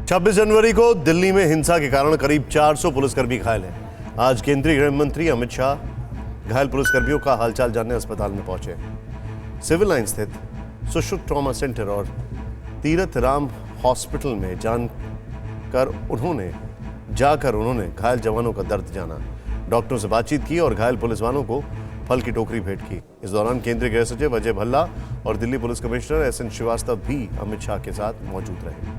26 जनवरी को दिल्ली में हिंसा के कारण करीब 400 पुलिसकर्मी घायल हैं। आज केंद्रीय गृह मंत्री अमित शाह घायल पुलिसकर्मियों का हालचाल जानने अस्पताल में पहुंचे। सिविल लाइन स्थित सुश्रुत ट्रॉमा सेंटर और तीरथ राम हॉस्पिटल में जाकर उन्होंने घायल जवानों का दर्द जाना, डॉक्टरों से बातचीत की और घायल पुलिस वालों को फल की टोकरी भेंट की। इस दौरान केंद्रीय गृह सचिव अजय भल्ला और Delhi police commissioner SN Srivastava भी अमित शाह के साथ मौजूद रहे।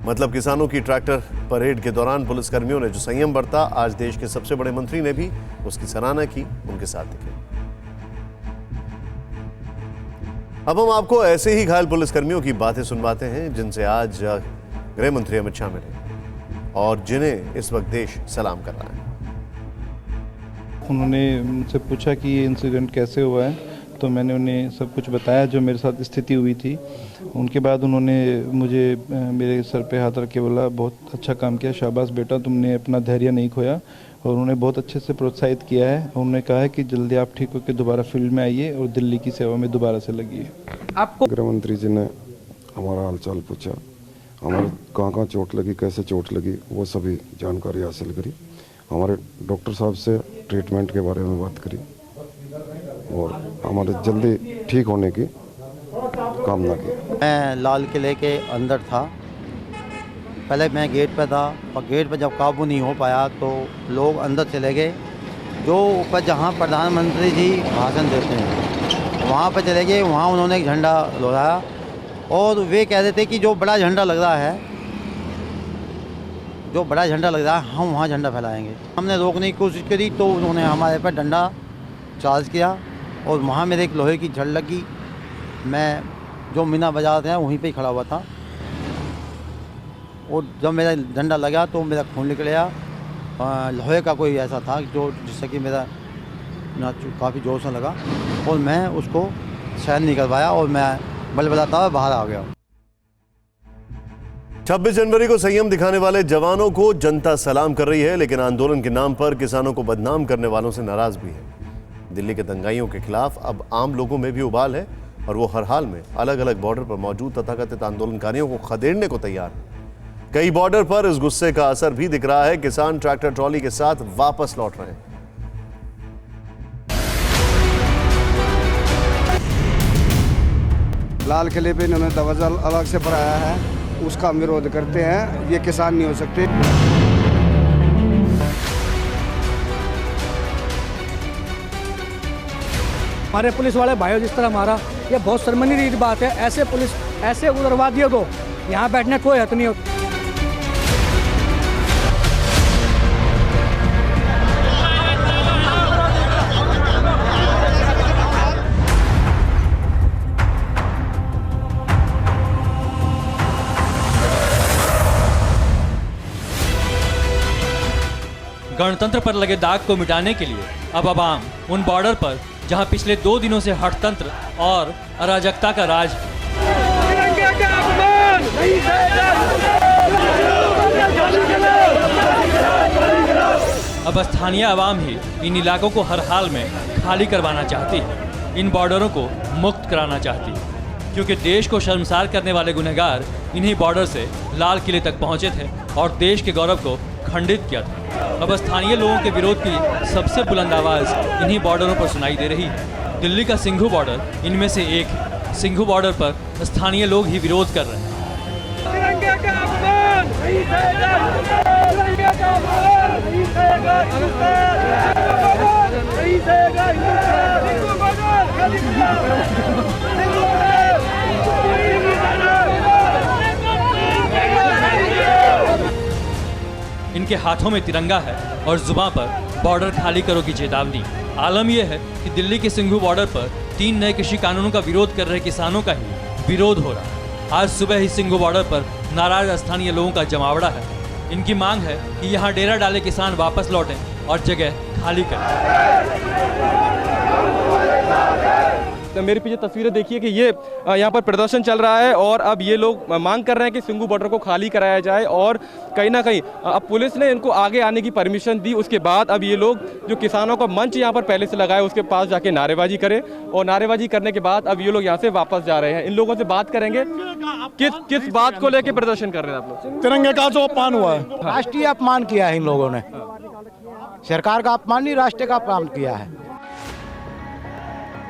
मतलब किसानों की ट्रैक्टर परेड के दौरान पुलिसकर्मियों ने जो संयम बरता, आज देश के सबसे बड़े मंत्री ने भी उसकी सराहना की, उनके साथ दिखे। अब हम आपको ऐसे ही घायल पुलिसकर्मियों की बातें सुनवाते हैं जिनसे आज गृह मंत्री अमित शाह मिले और जिन्हें इस वक्त देश सलाम कर रहा है। उन्होंने मुझसे पूछा कि ये इंसिडेंट कैसे हुआ है, तो मैंने उन्हें सब कुछ बताया जो मेरे साथ स्थिति हुई थी। उनके बाद उन्होंने मुझे मेरे सर पे हाथ रख के बोला, बहुत अच्छा काम किया, शाबाश बेटा, तुमने अपना धैर्य नहीं खोया। और उन्होंने बहुत अच्छे से प्रोत्साहित किया है। उन्होंने कहा है कि जल्दी आप ठीक होकर दोबारा फील्ड में आइए और दिल्ली की सेवा में दोबारा से लगिए। आपको गृह मंत्री जी ने हमारा हालचाल पूछा, हमारे कहाँ चोट लगी, कैसे चोट लगी, वो सभी जानकारी हासिल करी। हमारे डॉक्टर साहब से ट्रीटमेंट के बारे में बात करी और हमारे जल्दी ठीक होने की कामना की। मैं लाल किले के अंदर था, पहले मैं गेट पे था और गेट पे जब काबू नहीं हो पाया तो लोग अंदर चले गए। जो ऊपर जहाँ प्रधानमंत्री जी भाषण देते हैं वहाँ पर चले गए। वहाँ उन्होंने एक झंडा लहराया और वे कह रहे थे कि जो बड़ा झंडा लग रहा है, हम वहाँ झंडा फहराएंगे। हमने रोकने की कोशिश करी तो उन्होंने हमारे पर डंडा चार्ज किया और वहाँ मेरे एक लोहे की झड़ लगी। मैं जो मीना बाजार है वहीं पे ही खड़ा हुआ था और जब मेरा डंडा लगा तो मेरा खून निकल गया। लोहे का कोई ऐसा था जो जिससे कि मेरा काफ़ी जोर से लगा और मैं उसको सहन नहीं कर पाया और मैं बलबलाता हुआ बाहर आ गया। 26 जनवरी को संयम दिखाने वाले जवानों को जनता सलाम कर रही है, लेकिन आंदोलन के नाम पर किसानों को बदनाम करने वालों से नाराज भी है। दिल्ली के दंगाइयों के खिलाफ अब आम लोगों में भी उबाल है और वो हर हाल में अलग अलग बॉर्डर पर मौजूद तथाकथित आंदोलनकारियों को खदेड़ने को तैयार है। कई बॉर्डर पर इस गुस्से का असर भी दिख रहा है। किसान ट्रैक्टर ट्रॉली के साथ वापस लौट रहे हैं। लाल किले पे इन्होंने दरवाजा अलग से बनाया है, उसका हम विरोध करते हैं। ये किसान नहीं हो सकते। हमारे पुलिस वाले भाइयों जिस तरह हमारा, ये बहुत शर्मनीय बात है। ऐसे पुलिस, ऐसे उग्रवादियों को यहाँ बैठने कोई हक नहीं होता। गणतंत्र पर लगे दाग को मिटाने के लिए अब आवाम उन बॉर्डर पर जहां पिछले 2 दिनों से हठतंत्र और अराजकता का राज है, अब स्थानीय आवाम ही इन इलाकों को हर हाल में खाली करवाना चाहती है, इन बॉर्डरों को मुक्त कराना चाहती है, क्योंकि देश को शर्मसार करने वाले गुनहगार इन्हीं बॉर्डर से लाल किले तक पहुंचे थे और देश के गौरव को खंडित किया था। अब स्थानीय लोगों के विरोध की सबसे बुलंद आवाज इन्हीं बॉर्डरों पर सुनाई दे रही है। दिल्ली का सिंघू बॉर्डर इनमें से एक है। सिंघू बॉर्डर पर स्थानीय लोग ही विरोध कर रहे हैं। इनके हाथों में तिरंगा है और जुबान पर बॉर्डर खाली करो की चेतावनी। आलम यह है कि दिल्ली के सिंघू बॉर्डर पर 3 नए कृषि कानूनों का विरोध कर रहे किसानों का ही विरोध हो रहा। आज सुबह ही सिंघू बॉर्डर पर नाराज स्थानीय लोगों का जमावड़ा है। इनकी मांग है कि यहाँ डेरा डाले किसान वापस लौटें और जगह खाली करें। मेरे पीछे तस्वीरें देखिए कि ये यहाँ पर प्रदर्शन चल रहा है और अब ये लोग मांग कर रहे हैं कि सिंघू बॉर्डर को खाली कराया जाए और कहीं ना कहीं अब पुलिस ने इनको आगे आने की परमिशन दी। उसके बाद अब ये लोग जो किसानों का मंच यहाँ पर पहले से लगाए उसके पास जाके नारेबाजी करें और नारेबाजी करने के बाद अब ये लोग यहाँ से वापस जा रहे हैं। इन लोगों से बात करेंगे किस बात को लेकर प्रदर्शन कर रहे हैं आप लोग। तिरंगे का जो अपमान हुआ है, राष्ट्रीय अपमान किया है इन लोगों ने, सरकार का अपमान नहीं राष्ट्र का अपमान किया है।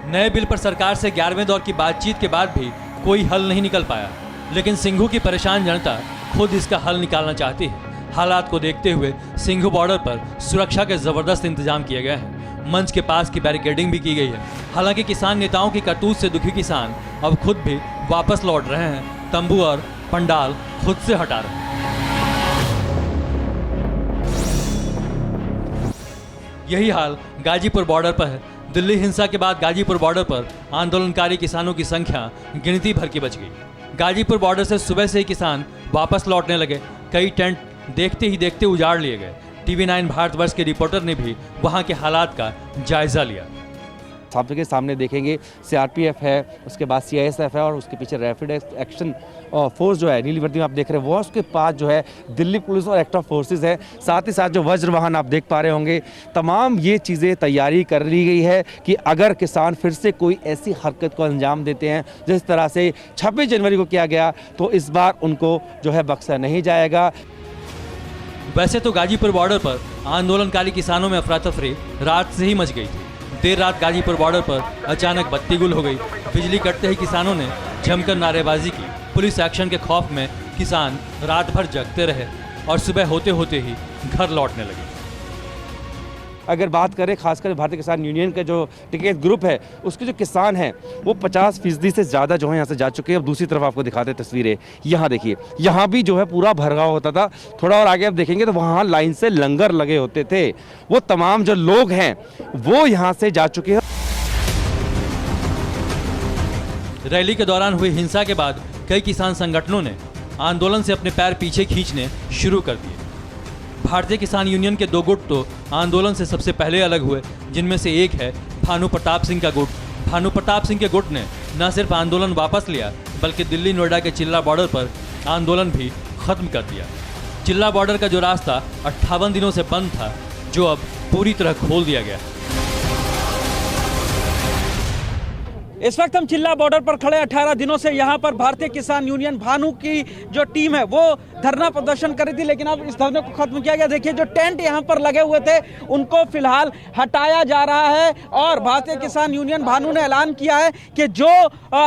नए बिल पर सरकार से 11वें दौर की बातचीत के बाद भी कोई हल नहीं निकल पाया, लेकिन सिंघू की परेशान जनता खुद इसका हल निकालना चाहती है। हालात को देखते हुए सिंघू बॉर्डर पर सुरक्षा के जबरदस्त इंतजाम किए गए हैं। मंच के पास की बैरिकेडिंग भी की गई है। हालांकि किसान नेताओं की करतूत से दुखी किसान अब खुद भी वापस लौट रहे हैं। तंबू और पंडाल खुद से हटा रहे हैं। यही हाल गाजीपुर बॉर्डर पर है। दिल्ली हिंसा के बाद गाजीपुर बॉर्डर पर आंदोलनकारी किसानों की संख्या गिनती भर की बच गई। गाजीपुर बॉर्डर से सुबह से ही किसान वापस लौटने लगे। कई टेंट देखते ही देखते उजाड़ लिए गए। टीवी 9 भारतवर्ष के रिपोर्टर ने भी वहां के हालात का जायजा लिया। आपके सामने देखेंगे सीआरपीएफ है, उसके बाद सीआईएसएफ है और उसके पीछे रैपिड एक्शन फोर्स जो है नीली वर्दी में आप देख रहे हैं वो, उसके पास जो है दिल्ली पुलिस और एक्स्ट्रा फोर्सेस है। साथ ही साथ जो वज्र वाहन आप देख पा रहे होंगे, तमाम ये चीज़ें तैयारी कर ली गई है कि अगर किसान फिर से कोई ऐसी हरकत को अंजाम देते हैं जिस तरह से 26 जनवरी को किया गया, तो इस बार उनको जो है बख्शा नहीं जाएगा। वैसे तो गाजीपुर बॉर्डर पर आंदोलनकारी किसानों में अफरा तफरी रात से ही मच गई थी। देर रात गाजीपुर बॉर्डर पर अचानक बत्ती गुल हो गई। बिजली कटते ही किसानों ने जमकर नारेबाजी की। पुलिस एक्शन के खौफ में किसान रात भर जगते रहे और सुबह होते होते ही घर लौटने लगे। अगर बात करें खासकर भारतीय किसान यूनियन का जो टिकट ग्रुप है, उसके जो किसान हैं वो 50% से ज़्यादा जो है यहाँ से जा चुके हैं। अब दूसरी तरफ आपको दिखाते हैं तस्वीरें, यहाँ देखिए, यहाँ भी जो है पूरा भरगाव होता था। थोड़ा और आगे आप देखेंगे तो वहाँ लाइन से लंगर लगे होते थे। वो तमाम जो लोग हैं वो यहाँ से जा चुके हैं। रैली के दौरान हुई हिंसा के बाद कई किसान संगठनों ने आंदोलन से अपने पैर पीछे खींचने शुरू कर दिए। भारतीय किसान यूनियन के 2 गुट तो आंदोलन से सबसे पहले अलग हुए, जिनमें से एक है भानु प्रताप सिंह का गुट। भानु प्रताप सिंह के गुट ने न सिर्फ आंदोलन वापस लिया बल्कि दिल्ली नोएडा के चिल्ला बॉर्डर पर आंदोलन भी खत्म कर दिया। चिल्ला बॉर्डर का जो रास्ता 58 दिनों से बंद था, जो अब पूरी तरह खोल दिया गया। इस वक्त हम चिल्ला बॉर्डर पर खड़े 18 दिनों से यहाँ पर भारतीय किसान यूनियन भानु की जो टीम है वो धरना प्रदर्शन कर रही थी, लेकिन अब इस धरने को खत्म किया गया। देखिए जो टेंट यहाँ पर लगे हुए थे उनको फिलहाल हटाया जा रहा है और भारतीय किसान यूनियन भानु ने ऐलान किया है कि जो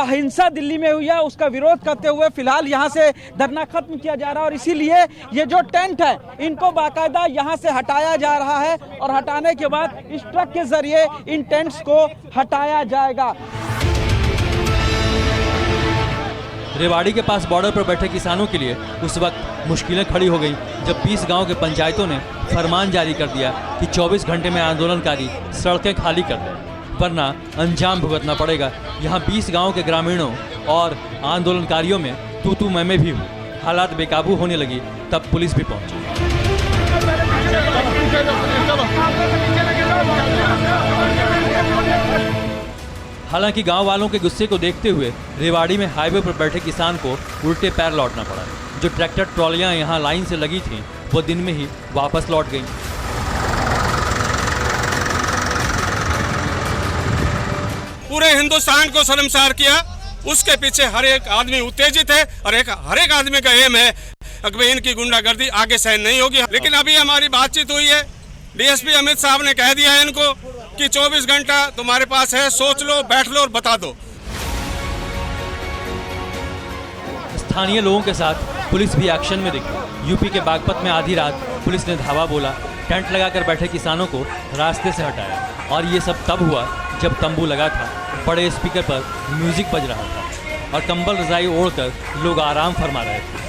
हिंसा दिल्ली में हुई है उसका विरोध करते हुए फिलहाल यहाँ से धरना खत्म किया जा रहा है और इसीलिए ये जो टेंट है इनको बाकायदा यहाँ से हटाया जा रहा है और हटाने के बाद इस ट्रक के जरिए इन टेंट्स को हटाया जाएगा। रेवाड़ी के पास बॉर्डर पर बैठे किसानों के लिए उस वक्त मुश्किलें खड़ी हो गई जब 20 गांव के पंचायतों ने फरमान जारी कर दिया कि 24 घंटे में आंदोलनकारी सड़कें खाली कर दें, वरना अंजाम भुगतना पड़ेगा। यहां 20 गांव के ग्रामीणों और आंदोलनकारियों में तू मैं भी हुई। हालात बेकाबू होने लगी तब पुलिस भी पहुंची। हालांकि गांव वालों के गुस्से को देखते हुए रेवाड़ी में हाईवे पर बैठे किसान को उल्टे पैर लौटना पड़ा। जो ट्रैक्टर ट्रॉलियां यहां लाइन से लगी थीं वो दिन में ही वापस लौट गईं। पूरे हिंदुस्तान को शर्मसार किया। उसके पीछे हर एक आदमी उत्तेजित है और हर एक आदमी का एम है कि इनकी गुंडागर्दी आगे सहन नहीं होगी। लेकिन अभी हमारी बातचीत हुई है, डीएसपी अमित साहब ने कह दिया है इनको कि 24 घंटा तुम्हारे पास है, सोच लो, बैठ लो और बता दो। स्थानीय लोगों के साथ पुलिस भी एक्शन में दिखी। यूपी के बागपत में आधी रात पुलिस ने धावा बोला, टेंट लगाकर बैठे किसानों को रास्ते से हटाया और ये सब तब हुआ जब तंबू लगा था, बड़े स्पीकर पर म्यूजिक बज रहा था और कंबल रजाई ओढ़कर लोग आराम फरमा रहे थे।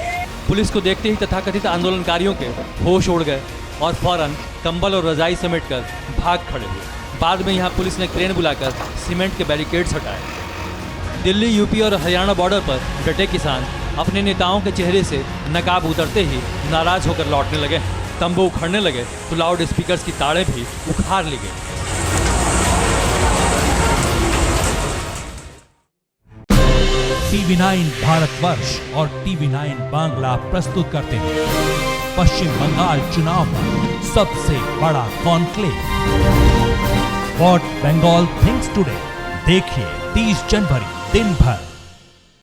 पुलिस को देखते ही तथाकथित आंदोलनकारियों के होश उड़ गए और फौरन कंबल और रजाई समेटकर भाग खड़े हुए। बाद में यहाँ पुलिस ने क्रेन बुलाकर सीमेंट के बैरिकेड्स हटाए। दिल्ली, यूपी और हरियाणा बॉर्डर पर डटे किसान अपने नेताओं के चेहरे से नकाब उतरते ही नाराज होकर लौटने लगे। तंबू उखड़ने लगे तो लाउड स्पीकर्स की तारें भी उखाड़ ली गई। TV9 भारतवर्ष और TV9 बांग्ला प्रस्तुत करते हैं पश्चिम बंगाल चुनाव का सबसे बड़ा conclave what Bengal thinks today. देखिए 30 जनवरी दिन भर